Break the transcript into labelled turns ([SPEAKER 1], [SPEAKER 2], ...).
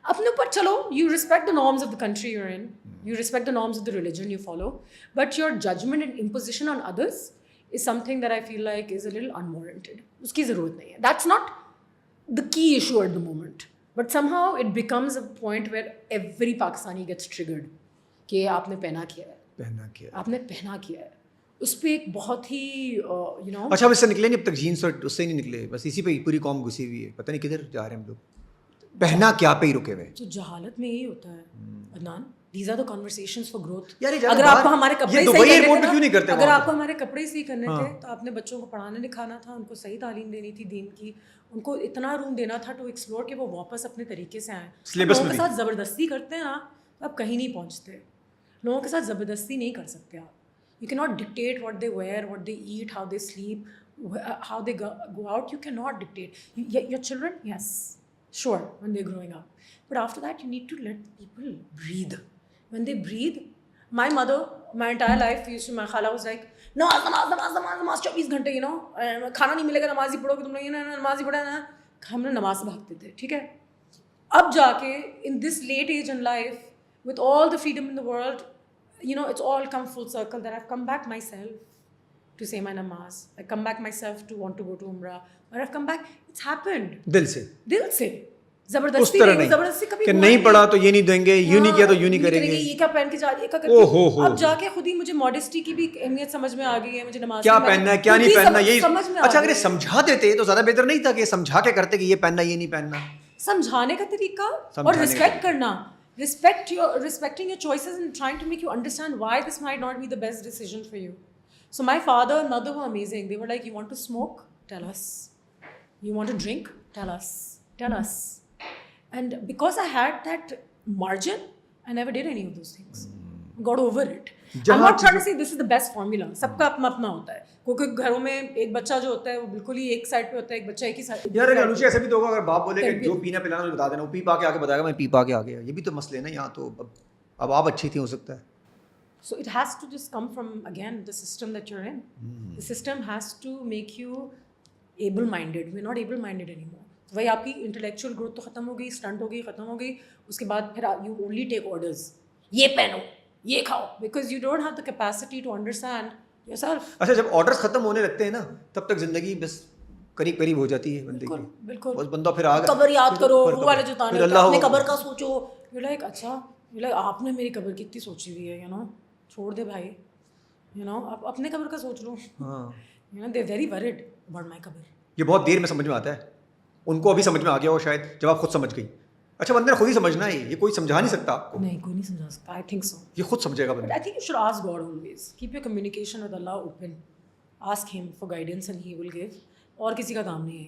[SPEAKER 1] अपने ऊपर चलो, you respect the norms of the country you're in, you respect the norms of the religion you follow, but your judgment and imposition on others is something that I feel like is a little unwarranted. उसकी ज़रूरत नहीं है. That's not the key issue at the moment, but somehow it becomes a point where every Pakistani gets triggered कि आपने पहना किया है, आपने पहना किया है. उस पर एक बहुत ही
[SPEAKER 2] अच्छा, अब इससे निकले नहीं अब तक, जीन्स और उससे नहीं निकले, बस इसी पे पूरी कौम घुसी हुई है, पता नहीं किधर जा रहे हैं हम लोग, पहना क्या पे ही रुके हुए.
[SPEAKER 1] तो जहालत में यही होता है Adnan. These are the conversations for growth.
[SPEAKER 2] यार
[SPEAKER 1] अगर आपको हमारे कपड़े सही करने थे, अगर आपको हमारे कपड़े सही करने थे तो आपने बच्चों को पढ़ाना लिखाना था, उनको सही तालीम देनी थी दीन की, उनको इतना रूम देना था टू एक्सप्लोर कि वो वापस अपने तरीके से आए. लोगों के साथ ज़बरदस्ती करते हैं ना तो आप कहीं नहीं पहुँचते. लोगों के साथ ज़बरदस्ती नहीं कर सकते आप. You cannot dictate what they wear, what they eat, how they sleep, how they go out. You cannot dictate. Your children, yes, sure, when they're growing up. But after that, you need to let people breathe. When they breathe, my mother, my entire life, my khala was like, नमाज 24 घंटे, खाना नहीं मिलेगा, नमाज ही पढ़ोगे तुम लोग, नमाज ही पढ़ा ना. हम लोग नमाज से भागते थे, ठीक है. अब जाके in this late age in life, with all the freedom in the world, it's all come full circle that I've come back myself to say my namaz. I come back myself to want to go to Umrah. Or I've come back. It's happened.
[SPEAKER 2] दिल से.
[SPEAKER 1] जबरदस्ती कभी
[SPEAKER 2] कि नहीं पढ़ा तो ये नहीं देंगे, यूं नहीं किया तो यूं नहीं करेंगे. ये
[SPEAKER 1] क्या पहन के जा रही है, क्या करती है. अब जाके खुद ही मुझे मॉडेस्टी की भी अहमियत समझ में आ गई है. मुझे नमाज
[SPEAKER 2] क्या पहनना है, क्या नहीं पहनना, यही
[SPEAKER 1] समझ में.
[SPEAKER 2] अच्छा, अगर ये समझा देते तो ज्यादा बेहतर नहीं था कि समझा के करते कि ये पहनना ये नहीं पहनना.
[SPEAKER 1] समझाने का तरीका और रिस्पेक्ट करना. Respecting your choices and trying to make you understand why this might not be the best decision for you. So my father and mother were amazing. They were like, you want to smoke? Tell us. You want to drink? Tell us. Tell us. And because I had that margin, I never did any of those things. Got over it. I'm not trying to say this is the best formula. सबका अपना अपना होता है. क्योंकि घरों में एक बच्चा जो होता है वो बिल्कुल ही एक साइड पे होता है, एक बच्चा एक ही साइड.
[SPEAKER 2] यार अनुषा, ऐसा भी तो होगा अगर बाप बोले कि जो पीना पिलाना मुझे बता देना, वो पी पा के आके बताएगा मैं पी पा के आ गया. ये भी तो मसले ना यहाँ. तो अब आप अच्छी थी, हो सकता है.
[SPEAKER 1] So it has to just come from, again, the system that you're in. The system has to make you able-minded. We're not able-minded anymore. वही आपकी इंटेलेक्चुअल ग्रोथ तो खत्म हो गई, स्टंट हो गई, खत्म हो गई. उसके बाद फिर यू ओनली टेक ऑर्डर्स. ये पहनो, ये खाओ, because you don't have the capacity to understand yourself.
[SPEAKER 2] अच्छा, जब ऑर्डर्स खत्म होने लगते हैं ना, तब तक जिंदगी बस करीब करीब हो जाती है बंदे की.
[SPEAKER 1] बिल्कुल.
[SPEAKER 2] बस बंदा फिर आ गया,
[SPEAKER 1] कब्र याद करो, वो वाले जो ताने, अपने कब्र का सोचो. यू लाइक, अच्छा, यू लाइक आपने मेरी कब्र की इतनी सोची हुई है, छोड़ दे भाई, आप अपने कब्र का सोच लो. They are very worried about my कब्र.
[SPEAKER 2] ये बहुत देर में समझ में आता है. उनको अभी समझ में आ गया हो शायद, जब आप खुद समझ गई. अच्छा, बंदे ने खुद ही समझना है, ये कोई समझा नहीं सकता आपको.
[SPEAKER 1] नहीं, कोई नहीं समझा सकता. I think so.
[SPEAKER 2] ये खुद समझेगा बंदा.
[SPEAKER 1] I think you should ask God always. Keep your communication with Allah open. Ask him for guidance and he will give. और किसी का काम नहीं है.